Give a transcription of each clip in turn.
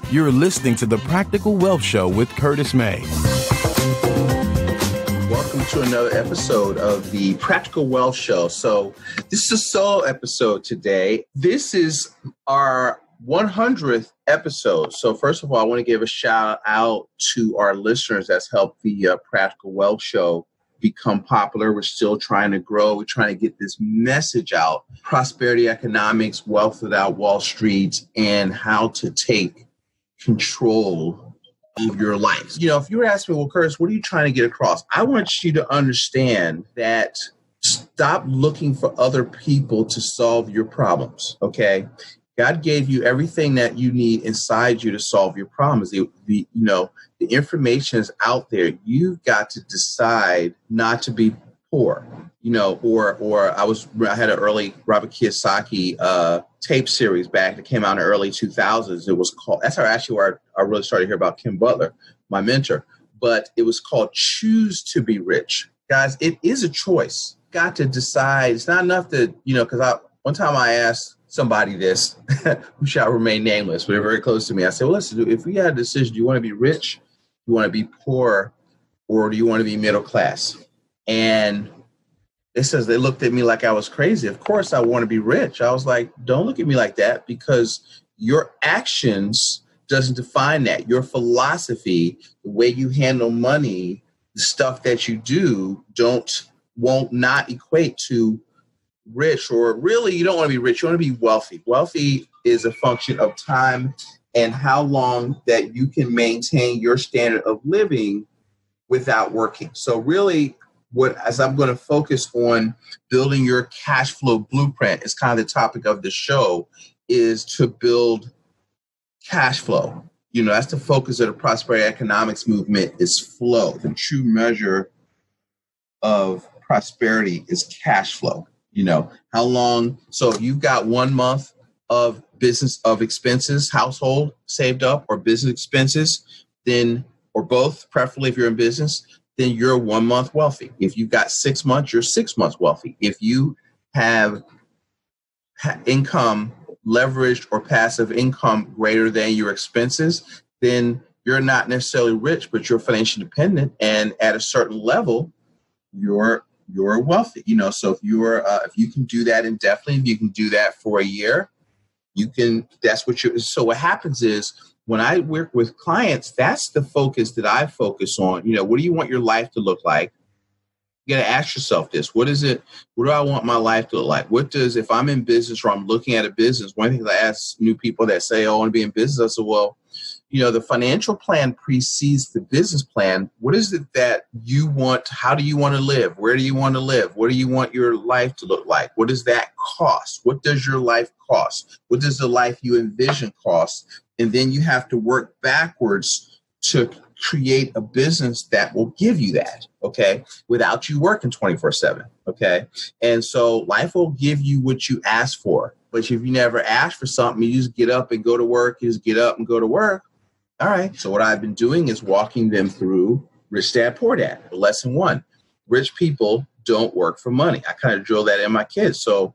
You're listening to The Practical Wealth Show with Curtis May. Welcome to another episode of The Practical Wealth Show. So this is a solo episode today. This is our 100th episode. So first of all, I want to give a shout out to our listeners that's helped the Practical Wealth Show become popular. We're still trying to grow. We're trying to get this message out. Prosperity economics, wealth without Wall Street, and how to take control of your life. You know, if you were asking me, well, Curtis, what are you trying to get across? I want you to understand that stop looking for other people to solve your problems, okay? God gave you everything that you need inside you to solve your problems. The information is out there. You've got to decide not to be poor, or I had an early Robert Kiyosaki tape series back that came out in the early 2000s. It was called, that's where I really started to hear about Kim Butler, my mentor, but it was called Choose to Be Rich. Guys, it is a choice. Got to decide. It's not enough to, because one time I asked somebody this, who shall remain nameless, but they're very close to me. I said, well, listen, if we had a decision, do you want to be rich, do you want to be poor, or do you want to be middle class? And they looked at me like I was crazy. Of course, I want to be rich. I was like, don't look at me like that, because your actions doesn't define that. Your philosophy, the way you handle money, the stuff that you do won't not equate to rich. Or really, you don't want to be rich. You want to be wealthy. Wealthy is a function of time and how long that you can maintain your standard of living without working. So really, as I'm going to focus on building your cash flow blueprint, is kind of the topic of the show, is to build cash flow. That's the focus of the prosperity economics movement, is flow. The true measure of prosperity is cash flow. How long? So if you've got 1 month of expenses, household saved up, or business expenses, then, or both, preferably if you're in business, then you're 1 month wealthy. If you've got 6 months, you're 6 months wealthy. If you have income, leveraged or passive income greater than your expenses, then you're not necessarily rich, but you're financially independent. And at a certain level, you're wealthy. So if you can do that indefinitely, if you can do that for a year, so what happens is, when I work with clients, that's the focus that I focus on. What do you want your life to look like? You got to ask yourself this. What is it? What do I want my life to look like? If I'm in business or I'm looking at a business, one thing I ask new people that say, oh, I want to be in business, I said, well, the financial plan precedes the business plan. What is it that you want? How do you want to live? Where do you want to live? What do you want your life to look like? What does that cost? What does your life cost? What does the life you envision cost? And then you have to work backwards to create a business that will give you that, okay, without you working 24/7, okay? And so life will give you what you ask for. But if you never ask for something, you just get up and go to work, all right. So what I've been doing is walking them through Rich Dad, Poor Dad, lesson 1. Rich people don't work for money. I kind of drill that in my kids. So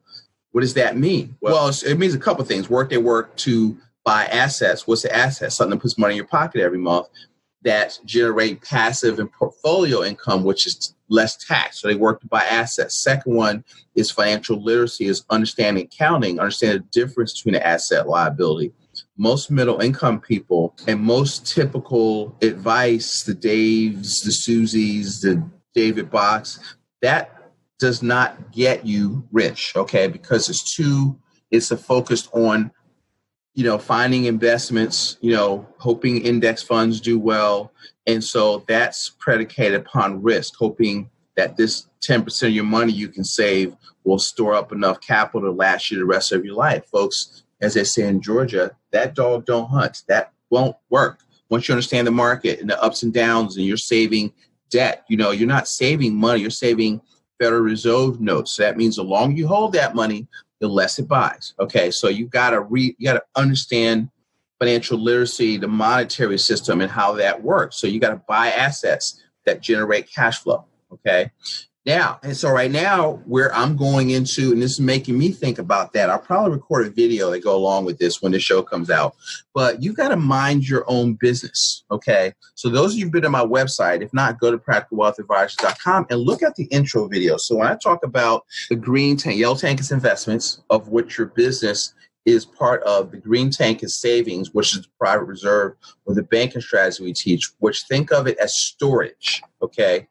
what does that mean? Well, it means a couple of things. They work to buy assets. What's the asset? Something that puts money in your pocket every month that generate passive and portfolio income, which is less tax. So they work to buy assets. Second one is financial literacy, is understanding accounting, understanding the difference between an asset and liability. Most middle income people and most typical advice, the Daves, the Susies, the David Bocks, that does not get you rich, okay? Because it's focused on finding investments, hoping index funds do well. And so that's predicated upon risk, hoping that this 10% of your money you can save will store up enough capital to last you the rest of your life. Folks, as they say in Georgia, that dog don't hunt. That won't work. Once you understand the market and the ups and downs, and you're saving debt, you're not saving money, you're saving Federal Reserve notes. So that means the longer you hold that money, the less it buys. Okay, so you got to understand financial literacy, the monetary system, and how that works. So you got to buy assets that generate cash flow. Okay, Now, and so right now, where I'm going into, and this is making me think about that, I'll probably record a video that go along with this when the show comes out. But you got to mind your own business, okay? So those of you who've been on my website, if not, go to practicalwealthadvisors.com and look at the intro video. So when I talk about the green tank, yellow tank is investments, of which your business is part of. The green tank is savings, which is the private reserve, or the banking strategy we teach, which think of it as storage, okay?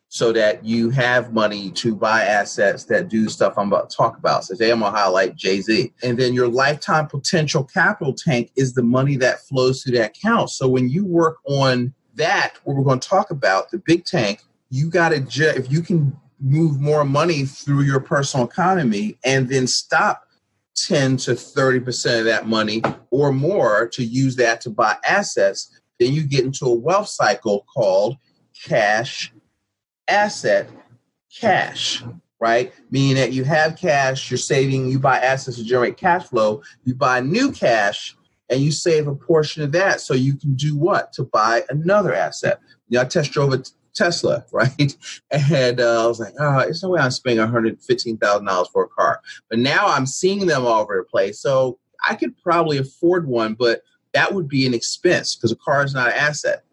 So that you have money to buy assets that do stuff I'm about to talk about. So today I'm going to highlight Jay-Z. And then your lifetime potential capital tank is the money that flows through that account. So when you work on that, what we're going to talk about, the big tank, you got to, if you can move more money through your personal economy and then stop 10 to 30% of that money or more to use that to buy assets, then you get into a wealth cycle called cash asset cash, right? Meaning that you have cash, you're saving, you buy assets to generate cash flow, you buy new cash, and you save a portion of that so you can do what? To buy another asset. You know, I test drove a Tesla, right? And I was like, oh, there's no way I'm spending $115,000 for a car. But now I'm seeing them all over the place. So I could probably afford one, but that would be an expense because a car is not an asset.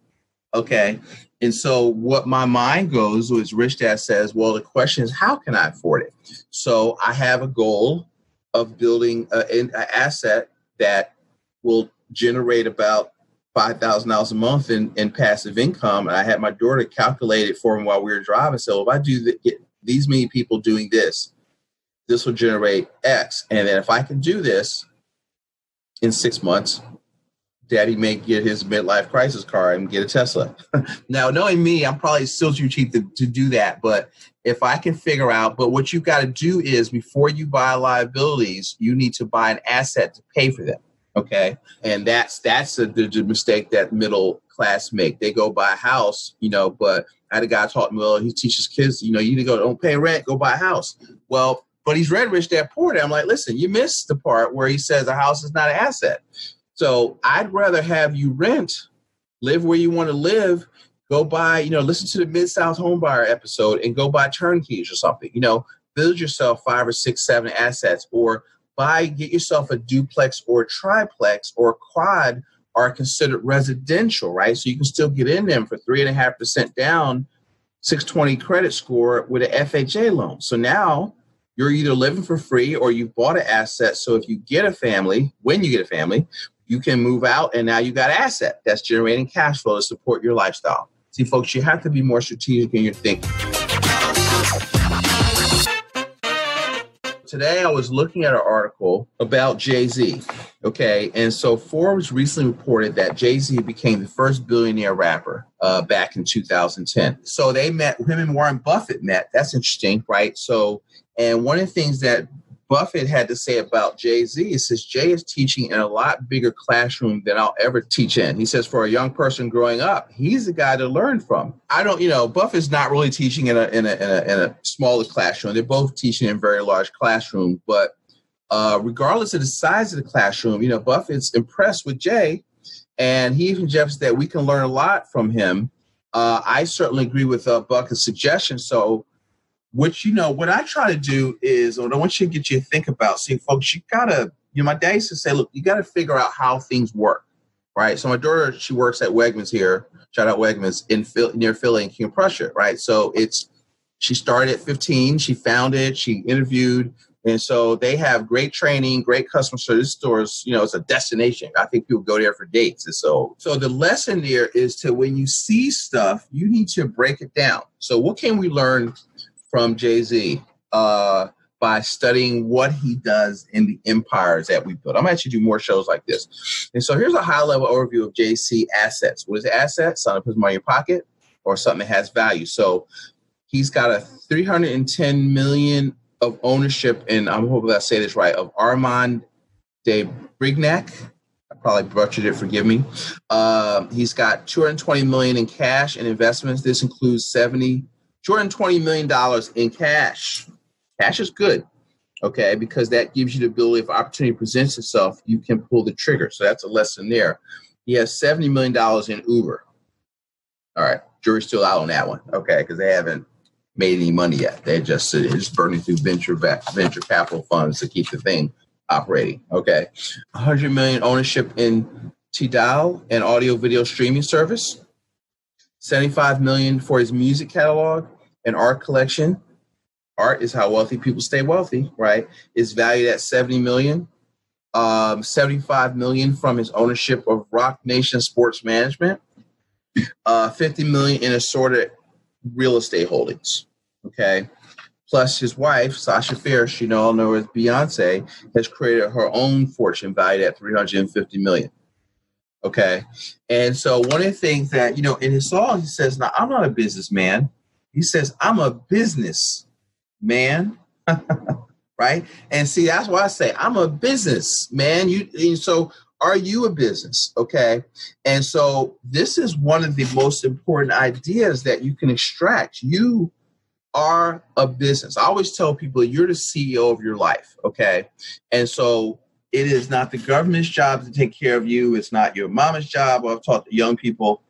Okay. And so what my mind goes is Rich Dad says, well, the question is, how can I afford it? So I have a goal of building an asset that will generate about $5,000 a month in passive income. And I had my daughter calculate it for me while we were driving. So if I do get these many people doing this, this will generate X. And then if I can do this in 6 months, Daddy may get his midlife crisis car and get a Tesla. Now, knowing me, I'm probably still too cheap to do that. But if I can figure out, but what you've got to do is before you buy liabilities, you need to buy an asset to pay for them. Okay. And that's the mistake that middle class make. They go buy a house, but I had a guy taught me, well, he teaches kids, you need to go, don't pay rent, go buy a house. Well, but he's read Rich Dad Poor Dad. I'm like, listen, you missed the part where he says a house is not an asset. So I'd rather have you rent, live where you want to live, go buy, listen to the Mid-South Homebuyer episode and go buy turnkeys or something, build yourself 5 or 6, 7 assets or get yourself a duplex or a triplex or a quad are considered residential, right? So you can still get in them for 3.5% down, 620 credit score with an FHA loan. So now you're either living for free or you've bought an asset. So if you get a family, when you get a family, you can move out and now you got an asset that's generating cash flow to support your lifestyle. See, folks, you have to be more strategic in your thinking. Today, I was looking at an article about Jay-Z, okay? And so Forbes recently reported that Jay-Z became the first billionaire rapper back in 2010. So they met, him and Warren Buffett met. That's interesting, right? So, and one of the things that Buffett had to say about Jay-Z. He says, Jay is teaching in a lot bigger classroom than I'll ever teach in. He says, for a young person growing up, he's the guy to learn from. I don't, Buffett's not really teaching in a smaller classroom. They're both teaching in very large classrooms. But regardless of the size of the classroom, Buffett's impressed with Jay. And he even suggests that we can learn a lot from him. I certainly agree with Buffett's suggestion. So, what I try to do is, what I want you to get you to think about, see, folks, you gotta, my dad used to say, look, you gotta figure out how things work, right? So my daughter, she works at Wegmans here, shout out Wegmans, near Philly and King Prussia, right? So she started at 15, she found it, she interviewed, and so they have great training, great customer service stores, it's a destination. I think people go there for dates. And so the lesson there is to, when you see stuff, you need to break it down. So what can we learn from Jay-Z by studying what he does in the empires that we built? I'm going to actually do more shows like this. And so here's a high-level overview of Jay-Z assets. What is an asset? Something that puts money in your pocket or something that has value. So he's got a $310 million of ownership, and I'm hoping I say this right, of Armand de Brignac. I probably butchered it, forgive me. He's got $220 million in cash and investments. This includes $220 million in cash. Cash is good, okay, because that gives you the ability, if opportunity presents itself, you can pull the trigger. So that's a lesson there. He has $70 million in Uber. All right, jury's still out on that one, okay, because they haven't made any money yet. They're just burning through venture capital funds to keep the thing operating. Okay. 100 million ownership in Tidal, an audio video streaming service. 75 million for his music catalog and art collection. Art is how wealthy people stay wealthy, right? Is valued at 70 million. 75 million from his ownership of Rock Nation Sports Management. 50 million in assorted real estate holdings. Okay. Plus his wife, Sasha Fierce, all know her as Beyonce, has created her own fortune valued at 350 million. Okay. And so one of the things that, in his song, he says, now I'm not a businessman. He says, I'm a business man. Right. And see, that's why I say I'm a business man. So are you a business? Okay. And so this is one of the most important ideas that you can extract. You are a business. I always tell people you're the CEO of your life. Okay. And so it is not the government's job to take care of you. It's not your mama's job. I've taught the young people.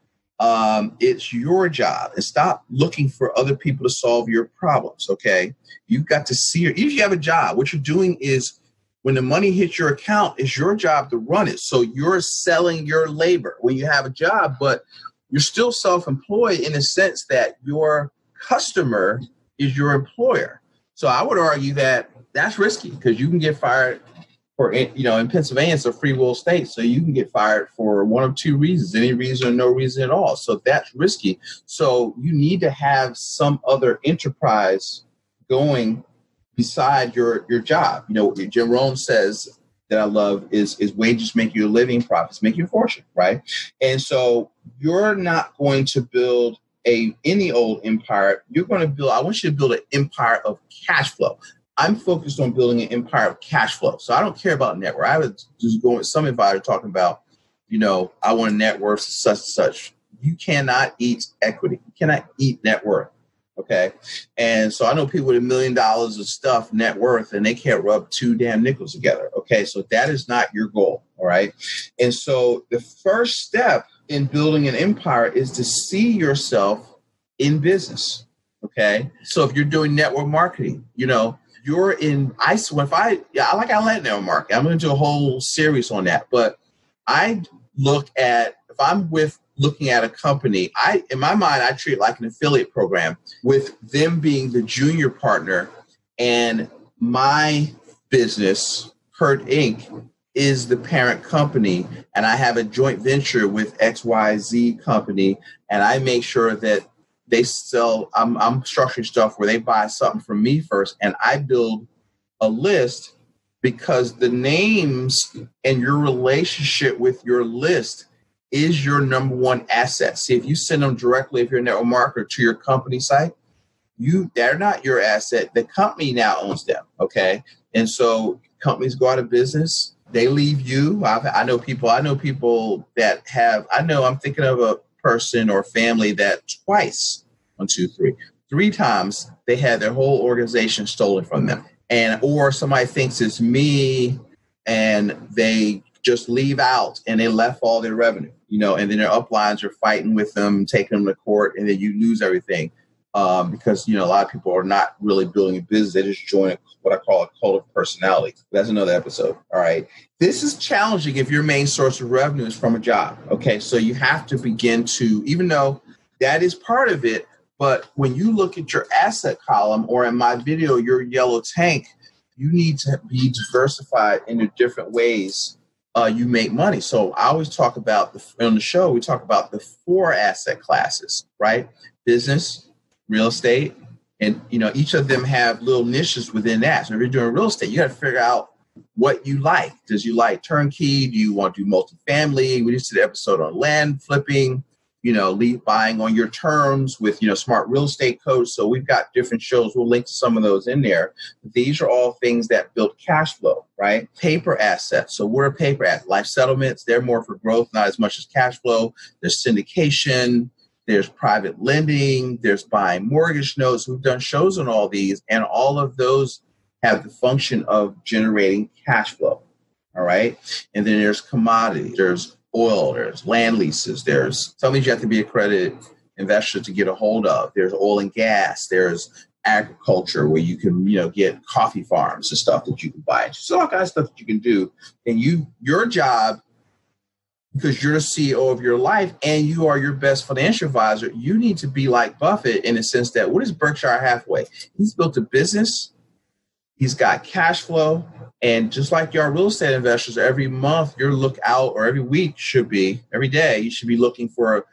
It's your job. And stop looking for other people to solve your problems. Okay. You've got to see it. If you have a job, what you're doing is when the money hits your account, it's your job to run it. So you're selling your labor when you have a job, but you're still self-employed in the sense that your customer is your employer. So I would argue that that's risky because you can get fired for, in Pennsylvania, it's a free will state. So you can get fired for one of two reasons, any reason or no reason at all. So that's risky. So you need to have some other enterprise going beside your job. Jim Rohn says that I love is wages make you a living, profits make you a fortune, right? And so you're not going to build any old empire. You're going to build, I want you to build an empire of cash flow. I'm focused on building an empire of cash flow. So I don't care about net worth. I was just going with some advisor talking about, I want a net worth such and such. You cannot eat equity. You cannot eat net worth. Okay. And so I know people with $1 million of stuff, net worth, and they can't rub two damn nickels together. Okay. So that is not your goal. All right. And so the first step in building an empire is to see yourself in business. Okay. So if you're doing network marketing, you're in, I like network marketing. I'm going to do a whole series on that, but I look at, if I'm looking at a company, in my mind, I treat it like an affiliate program with them being the junior partner and my business, Kurt Inc., is the parent company. And I have a joint venture with XYZ company. And I make sure that they sell, I'm structuring stuff where they buy something from me first. And I build a list because the names and your relationship with your list is your number one asset. See, if you send them directly, if you're a network marketer, to your company site, they're not your asset. The company now owns them. Okay. And so companies go out of business. They leave you. I know people that I'm thinking of a person or family that three times they had their whole organization stolen from them. Or somebody thinks it's me and they just leave out and they left all their revenue, and then their uplines are fighting with them, taking them to court, and then you lose everything because, a lot of people are not really building a business. They just join what I call a cult of personality. That's another episode. All right. This is challenging if your main source of revenue is from a job. Okay. So you have to begin to, even though that is part of it, but when you look at your asset column, or in my video, your yellow tank, you need to be diversified into different ways you make money. So I always talk about, on the show, we talk about the 4 asset classes, right? Business, real estate, and each of them have little niches within that. So if you're doing real estate, you got to figure out what you like. Does you like turnkey? Do you want to do multifamily? We just did an episode on land flipping, lead buying on your terms with, smart real estate codes. So we've got different shows. We'll link to some of those in there. These are all things that build cash flow, right? Paper assets. So what are paper assets? Life settlements. They're more for growth, not as much as cash flow. There's syndication. There's private lending. There's buying mortgage notes. We've done shows on all these, and all of those have the function of generating cash flow. All right. And then there's commodities. There's oil, there's land leases, there's some of these you have to be accredited, investors to get a hold of. There's oil and gas. There's agriculture where you can, get coffee farms and stuff that you can buy. So all kinds of stuff that you can do. And your job, because you're the CEO of your life and you are your best financial advisor, you need to be like Buffett in the sense that what is Berkshire Hathaway? He's built a business. He's got cash flow. And just like your real estate investors, every month you're or every week every day, you should be looking for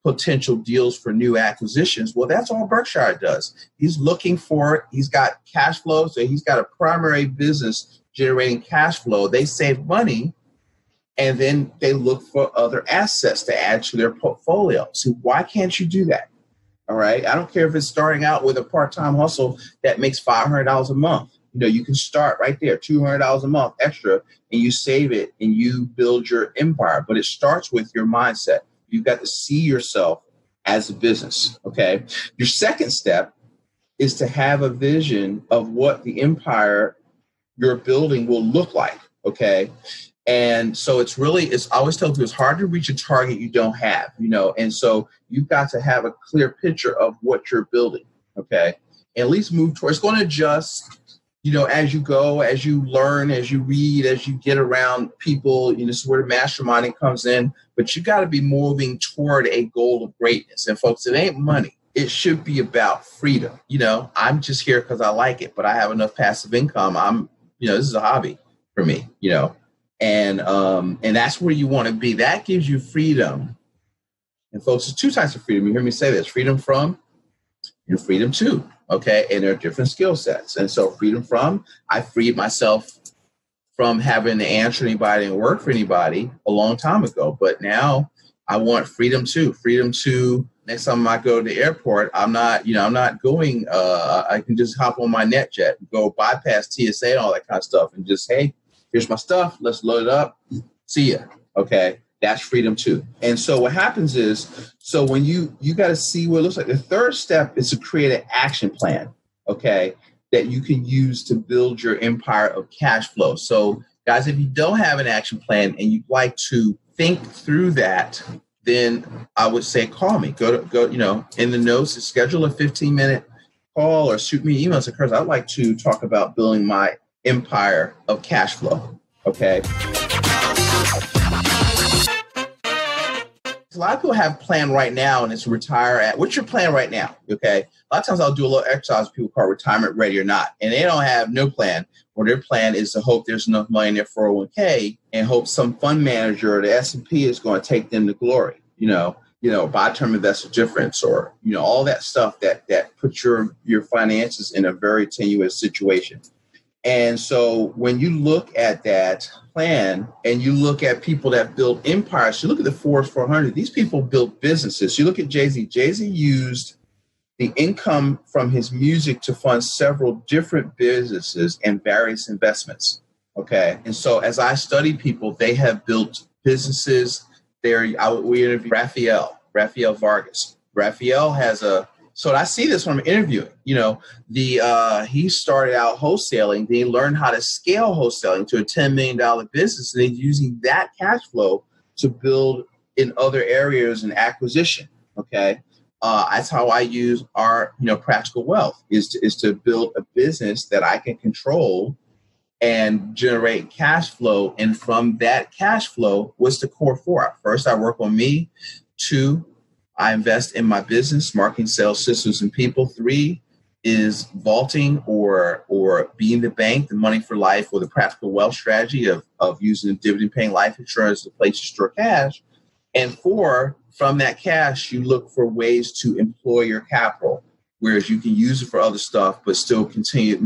potential deals for new acquisitions. Well, that's all Berkshire does. He's got cash flow. So he's got a primary business generating cash flow. They save money and then they look for other assets to add to their portfolio. So why can't you do that? All right. I don't care if it's starting out with a part-time hustle that makes $500 a month. You can start right there, $200 a month extra, and you save it and you build your empire. But it starts with your mindset. You've got to see yourself as a business, okay? Your second step is to have a vision of what the empire you're building will look like, okay? And so I always tell people it's hard to reach a target you don't have, and so you've got to have a clear picture of what you're building, okay? And at least move towards, it's going to adjust, as you go, as you learn, as you read, as you get around people, this is where the masterminding comes in, but you got to be moving toward a goal of greatness. And folks, it ain't money. It should be about freedom. I'm just here because I like it, but I have enough passive income. This is a hobby for me, and that's where you want to be. That gives you freedom. And folks, there's two types of freedom. You hear me say this: freedom from and freedom to. Okay. And there are different skill sets. And so I freed myself from having to answer anybody and work for anybody a long time ago. But now I want freedom to next time I go to the airport, I'm not going, I can just hop on my NetJet, go bypass TSA and all that kind of stuff and just, hey, here's my stuff. Let's load it up. See ya. Okay. That's freedom too. And so what happens is, so when you got to see what it looks like. The third step is to create an action plan, okay, that you can use to build your empire of cash flow. So guys, if you don't have an action plan and you'd like to think through that, then I would say call me. Go in the notes, schedule a 15-minute call or shoot me an email. Say, Curtis, I'd like to talk about building my empire of cash flow, okay? A lot of people have a plan right now and it's retire at. What's your plan right now? Okay. A lot of times I'll do a little exercise people call retirement ready or not. And they don't have no plan, or their plan is to hope there's enough money in their 401k and hope some fund manager or the S&P is going to take them to glory, buy term investor difference, or, all that stuff that puts your finances in a very tenuous situation. And so when you look at that plan and you look at people that build empires, you look at the Forbes 400, these people built businesses. You look at Jay-Z. Jay-Z used the income from his music to fund several different businesses and various investments. Okay. And so as I study people, they have built businesses. We interviewed Rafael Vargas. Rafael has so I see this when I'm interviewing, he started out wholesaling, then he learned how to scale wholesaling to a $10 million business, and he's using that cash flow to build in other areas and acquisition. Okay. That's how I use our, practical wealth is to build a business that I can control and generate cash flow. And from that cash flow, what's the core for? First, I work on me. 2, I invest in my business, marketing, sales, systems, and people. 3 is vaulting or being the bank, the money for life, or the practical wealth strategy of using dividend-paying life insurance as a place to store cash. And 4, from that cash, you look for ways to employ your capital, whereas you can use it for other stuff, but still continue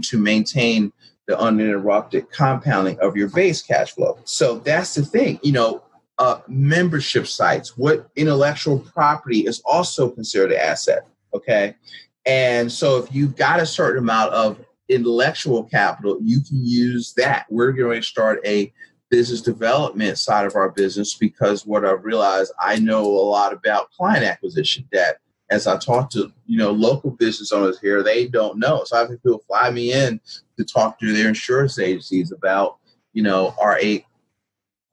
to maintain the uninterrupted compounding of your base cash flow. So that's the thing, membership sites, what intellectual property is also considered an asset, okay? And so if you've got a certain amount of intellectual capital, you can use that. We're going to start a business development side of our business because what I've realized, I know a lot about client acquisition that as I talk to, local business owners here, they don't know. So I have people fly me in to talk to their insurance agencies about, our 8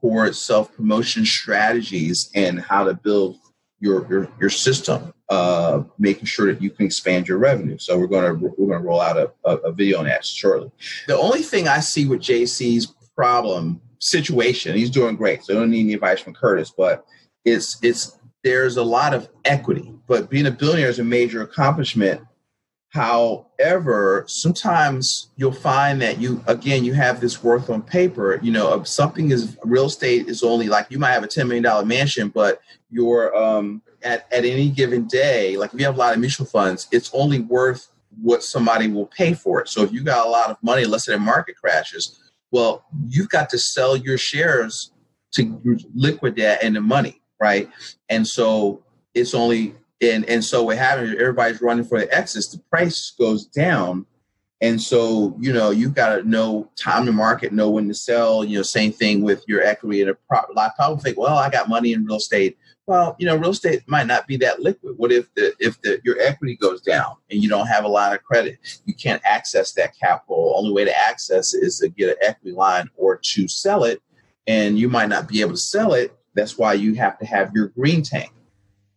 core self-promotion strategies and how to build your system, making sure that you can expand your revenue. So we're gonna roll out a video on that shortly. The only thing I see with JC's problem situation, he's doing great, so I don't need any advice from Curtis, but it's there's a lot of equity. But being a billionaire is a major accomplishment. However, sometimes you'll find that you have this worth on paper. Something is real estate is only like, you might have a $10 million mansion, but you're at any given day, like if you have a lot of mutual funds, it's only worth what somebody will pay for it. So if you got a lot of money, let's say the market crashes, well, you've got to sell your shares to liquidate that into money, right? And so it's only and so what happens, everybody's running for the exits, the price goes down. And so, you've got to know time to market, know when to sell. Same thing with your equity in a property. A lot of people think, well, I got money in real estate. Well, real estate might not be that liquid. What if your equity goes down and you don't have a line of credit? You can't access that capital. Only way to access it is to get an equity line or to sell it. And you might not be able to sell it. That's why you have to have your green tank.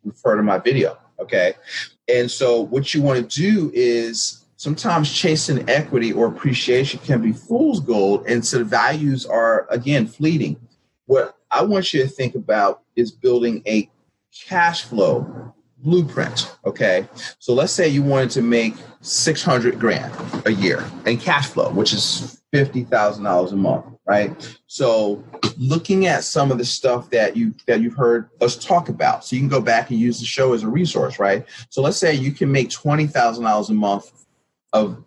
Refer to my video, okay? And so what you want to do is sometimes chasing equity or appreciation can be fool's gold, and so the values are, again, fleeting. What I want you to think about is building a cash flow blueprint, okay? So let's say you wanted to make $600,000 a year in cash flow, which is $50,000 a month, right? So looking at some of the stuff that you've heard us talk about, so you can go back and use the show as a resource, right? So let's say you can make $20,000 a month of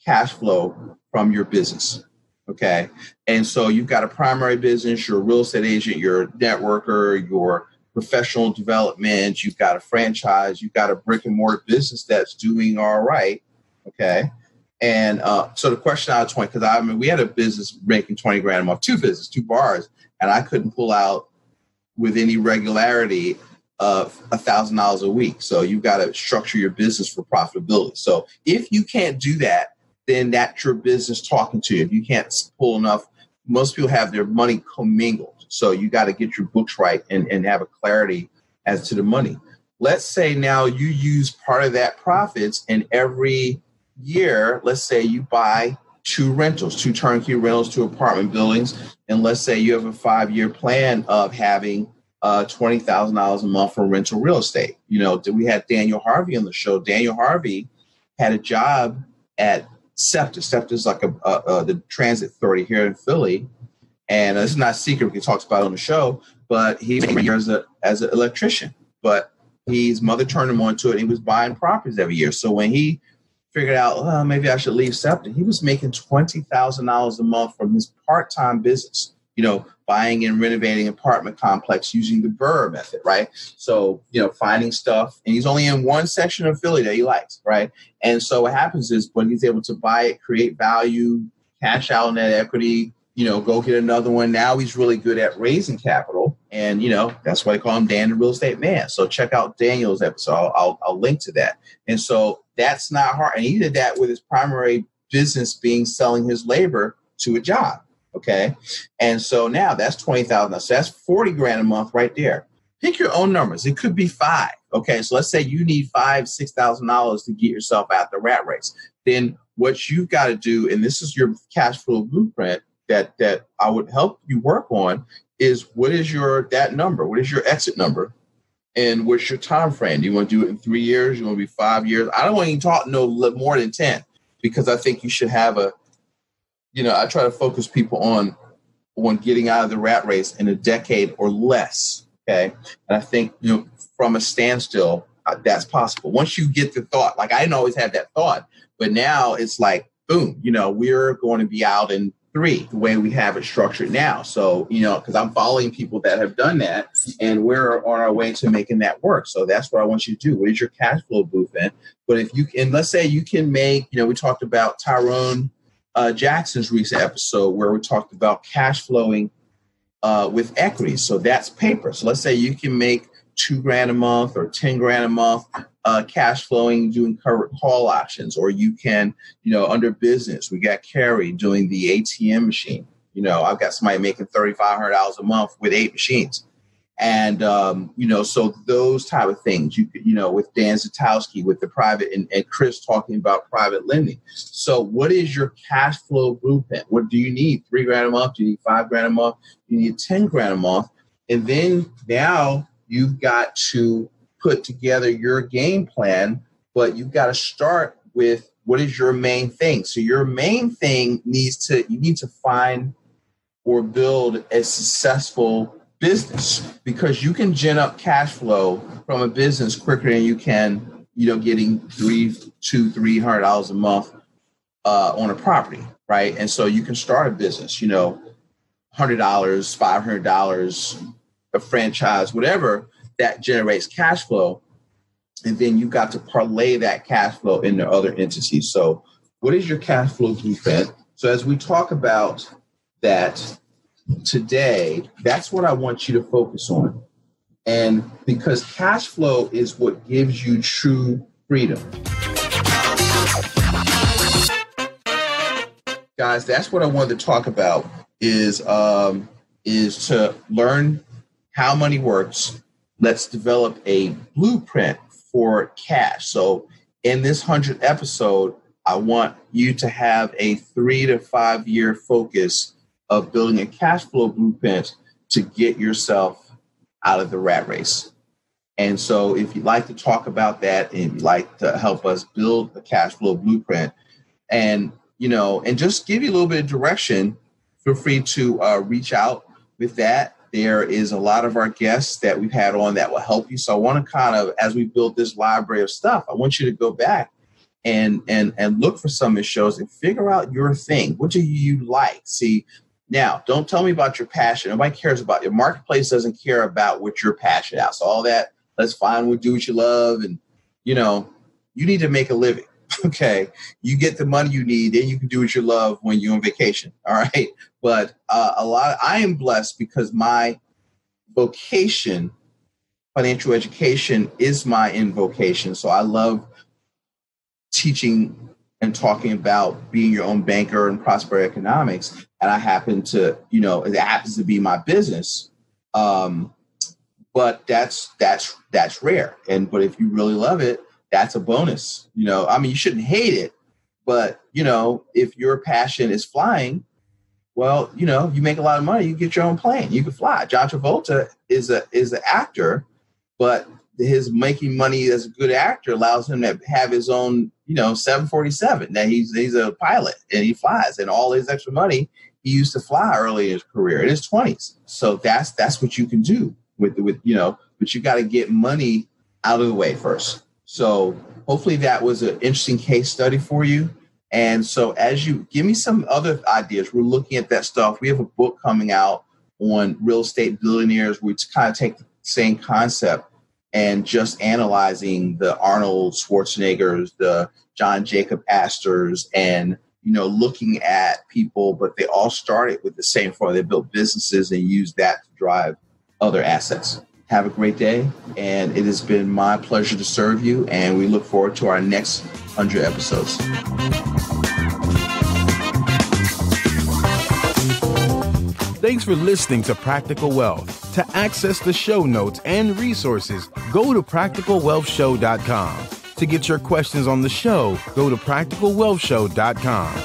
cash flow from your business, okay? And so you've got a primary business, you're a real estate agent, you're a networker, you're professional development, you've got a franchise, you've got a brick and mortar business that's doing all right, okay? And so the question out of 20, because we had a business making $20,000 a month, two bars, and I couldn't pull out with any regularity of $1,000 a week. So you've got to structure your business for profitability. So if you can't do that, then that's your business talking to you. If you can't pull enough, most people have their money commingled. So you got to get your books right and have a clarity as to the money. Let's say now you use part of that profits, and every year, let's say you buy two turnkey rentals, two apartment buildings. And let's say you have a 5-year plan of having $20,000 a month for rental real estate. We had Daniel Harvey on the show. Daniel Harvey had a job at SEPTA. SEPTA is like the transit authority here in Philly. And this is not a secret, he talks about it on the show, but he's here as an electrician. But his mother turned him on to it, and he was buying properties every year. So when he figured out, well, maybe I should leave SEPTA, he was making $20,000 a month from his part-time business, buying and renovating apartment complex using the Burr method, right? So, finding stuff, and he's only in one section of Philly that he likes, right? And so what happens is when he's able to buy it, create value, cash out on that equity, go get another one. Now he's really good at raising capital. And, that's why they call him Dan the Real Estate Man. So check out Daniel's episode. I'll link to that. And so that's not hard. And he did that with his primary business being selling his labor to a job. Okay. And so now that's $20,000. So that's $40,000 a month right there. Pick your own numbers. It could be 5. Okay. So let's say you need $6,000 to get yourself out the rat race. Then what you've got to do, and this is your cash flow blueprint that I would help you work on, is what is that number? What is your exit number? And what's your time frame? Do you want to do it in 3 years? You want to be 5 years? I don't want you to talk no more than 10, because I think you should have I try to focus people on getting out of the rat race in a decade or less. Okay. And I think, from a standstill, that's possible. Once you get the thought, like I didn't always have that thought, but now it's like, boom, we're going to be out in 3, the way we have it structured now. So, because I'm following people that have done that, and we're on our way to making that work. So that's what I want you to do. What is your cash flow blueprint? But if you can, let's say you can make, we talked about Tyrone Jackson's recent episode where we talked about cash flowing with equity. So that's paper. So let's say you can make $2,000 a month or $10,000 a month cash flowing doing covered call options, or you can, under business, we got Carrie doing the ATM machine. I've got somebody making $3,500 a month with 8 machines. And, so those type of things, with Dan Zatowski, with the private and Chris talking about private lending. So what is your cash flow blueprint? What do you need? $3,000 a month? Do you need $5,000 a month? Do you need $10,000 a month? And then now you've got to put together your game plan, but you've got to start with what is your main thing. So your main thing you need to find or build a successful business, because you can gen up cash flow from a business quicker than you can, getting $300 a month on a property, right? And so you can start a business, $100, $500, a franchise, whatever that generates cash flow, and then you got to parlay that cash flow into other entities. So, what is your cash flow blueprint? So, as we talk about that today, that's what I want you to focus on. And because cash flow is what gives you true freedom. Guys, that's what I wanted to talk about is to learn how money works. Let's develop a blueprint for cash. So in this 100th episode, I want you to have a 3 to 5 year focus of building a cash flow blueprint to get yourself out of the rat race. And so if you'd like to talk about that and you'd like to help us build a cash flow blueprint and just give you a little bit of direction, feel free to reach out with that. There is a lot of our guests that we've had on that will help you. So I want to kind of, as we build this library of stuff, I want you to go back and look for some of the shows and figure out your thing. What do you like? See, now, don't tell me about your passion. Nobody cares about your marketplace. Doesn't care about what you're passionate about. So all that, let's find what do what you love. And, you need to make a living. Okay. You get the money you need, then you can do what you love when you're on vacation. All right. But I am blessed because my vocation, financial education, is my invocation. So I love teaching and talking about being your own banker and prosperity economics. And I happen to, it happens to be my business. But that's rare. But if you really love it, that's a bonus. You shouldn't hate it, but if your passion is flying, well, you make a lot of money, you get your own plane, you can fly. John Travolta is an actor, but his making money as a good actor allows him to have his own, 747. Now he's a pilot and he flies, and all his extra money he used to fly early in his career in his 20s. So that's what you can do with but you got to get money out of the way first. So hopefully that was an interesting case study for you. And so as you give me some other ideas, we're looking at that stuff. We have a book coming out on real estate billionaires, which kind of take the same concept and just analyzing the Arnold Schwarzeneggers, the John Jacob Astors, and, looking at people, but they all started with the same formula. They built businesses and used that to drive other assets. Have a great day. And it has been my pleasure to serve you. And we look forward to our next 100 episodes. Thanks for listening to Practical Wealth. To access the show notes and resources, go to practicalwealthshow.com. To get your questions on the show, go to practicalwealthshow.com.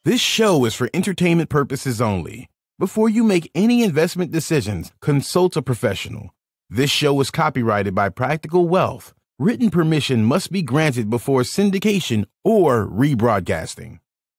This show is for entertainment purposes only. Before you make any investment decisions, consult a professional. This show is copyrighted by Practical Wealth. Written permission must be granted before syndication or rebroadcasting.